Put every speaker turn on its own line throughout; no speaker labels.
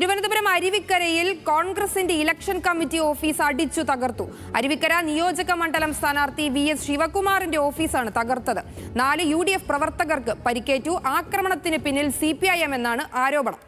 തിരുവനന്തപുരം അരുവിക്കരയിൽ കോൺഗ്രസിന്റെ election committee office അടിച്ചു തകർത്തു. അരുവിക്കര നിയോജക മണ്ഡലം സ്ഥാനാർത്ഥി VS ശിവകുമാറിന്റെ ഓഫീസാണ് തകർത്തത്. 4 UDF പ്രവർത്തകർക്ക് പരിക്കേറ്റു. ആക്രമണത്തിന് പിന്നിൽ CPIM എന്നാണ് ആരോപണം.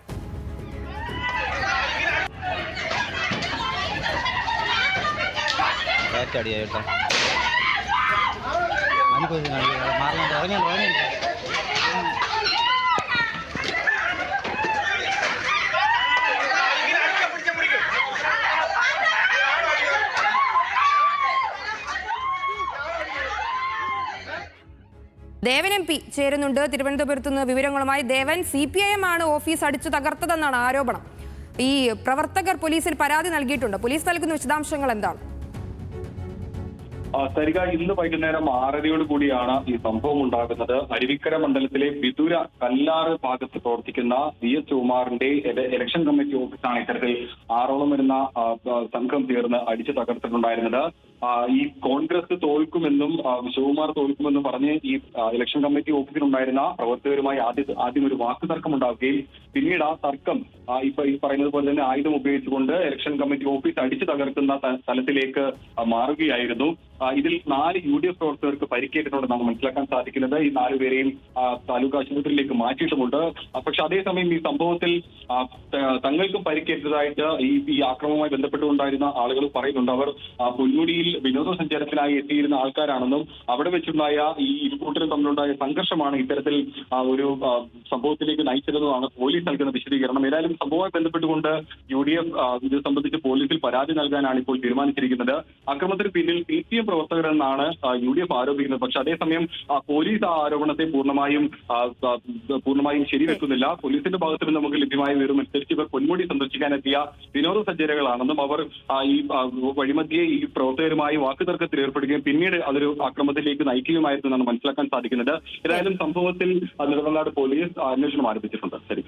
ദേവൻ MP ചേരുന്നുണ്ട് തിരുവനന്തപുരത്ത് നിന്ന് വിവരങ്ങളുമായി. ദേവൻ, CPIM ആണ് ഓഫീസ് അടിച്ചു തകർത്തതെന്നാണ് ആരോപണം. ഈ പ്രവർത്തകർ പോലീസിൽ പരാതി നൽകിയിട്ടുണ്ട്. പോലീസ് നൽകുന്ന വിശദാംശങ്ങൾ എന്താണ്?
സരിക, ഇന്ന് വൈകുന്നേരം 6:30 കൂടിയാണ് ഈ സംഭവം ഉണ്ടാകുന്നത്. അരുവിക്കര മണ്ഡലത്തിലെ വിദൂര കല്ലാറ് ഭാഗത്ത് പ്രവർത്തിക്കുന്ന VS ശിവകുമാറിന്റെ ഇലക്ഷൻ കമ്മിറ്റി ഓഫീസാണ് ഇത്തരത്തിൽ 6ഓളം വരുന്ന സംഘം ചേർന്ന് അടിച്ചു തകർത്തിട്ടുണ്ടായിരുന്നത്. ഈ കോൺഗ്രസ് തോൽക്കുമെന്നും ശിവകുമാർ തോൽക്കുമെന്നും പറഞ്ഞ് ഈ ഇലക്ഷൻ കമ്മിറ്റി ഓഫീസിലുണ്ടായിരുന്ന പ്രവർത്തകരുമായി ആദ്യം ഒരു വാക്കുതർക്കം ഉണ്ടാവുകയും പിന്നീട് ആ തർക്കം ഈ പറയുന്നത് പോലെ തന്നെ ആയുധം ഉപയോഗിച്ചുകൊണ്ട് ഇലക്ഷൻ കമ്മിറ്റി ഓഫീസ് അടിച്ചു തകർക്കുന്ന തലത്തിലേക്ക് മാറുകയായിരുന്നു. ഇതിൽ 4 UDF പ്രവർത്തകർക്ക് പരിക്കേറ്റിട്ടുണ്ടെന്നാണ് മനസ്സിലാക്കാൻ സാധിക്കുന്നത്. ഈ 4 പേരെയും താലൂക്ക് ആശുപത്രിയിലേക്ക് മാറ്റിയിട്ടുമുണ്ട്. പക്ഷെ അതേസമയം ഈ സംഭവത്തിൽ തങ്ങൾക്കും പരിക്കേറ്റതായിട്ട് ഈ ആക്രമണവുമായി ബന്ധപ്പെട്ടുകൊണ്ടായിരുന്ന ആളുകൾ പറയുന്നുണ്ട്. അവർ പൊന്മുടിയിൽ വിനോദസഞ്ചാരത്തിനായി എത്തിയിരുന്ന ആൾക്കാരാണെന്നും അവിടെ വെച്ചുണ്ടായ ഈ ഇരുകൂട്ടരും തമ്മിലുണ്ടായ സംഘർഷമാണ് ഇത്തരത്തിൽ ഒരു സംഭവത്തിലേക്ക് നയിച്ചതെന്നുമാണ് പോലീസ് നൽകുന്ന വിശദീകരണം. ഏതായാലും സംഭവവുമായി ബന്ധപ്പെട്ടുകൊണ്ട് UDF ഇത് സംബന്ധിച്ച് പോലീസിൽ പരാതി നൽകാനാണ് ഇപ്പോൾ തീരുമാനിച്ചിരിക്കുന്നത്. അക്രമത്തിന് പിന്നിൽ CPM പ്രവർത്തകരെന്നാണ് UDF ആരോപിക്കുന്നത്. പക്ഷെ അതേസമയം പോലീസ് ആ ആരോപണത്തെ പൂർണ്ണമായും ശരിവെക്കുന്നില്ല. പോലീസിന്റെ ഭാഗത്ത് നിന്ന് നമുക്ക് ലഭ്യമായ വിവരം അനുസരിച്ച് ഇവർ പൊന്മുടി സന്ദർശിക്കാനെത്തിയ വിനോദസഞ്ചാരികളാണെന്നും അവർ ഈ വഴിമധ്യേ ഈ പ്രവർത്തകരുമായി വാക്കുതർക്കത്തിൽ ഏർപ്പെടുകയും പിന്നീട് അതൊരു അക്രമത്തിലേക്ക് നയിക്കുകയുമായിരുന്നു എന്നാണ് മനസ്സിലാക്കാൻ സാധിക്കുന്നത്. ഏതായാലും സംഭവത്തിൽ നെടുമങ്ങാട് പോലീസ് അന്വേഷണം ആരംഭിച്ചിട്ടുണ്ട്. ശരി.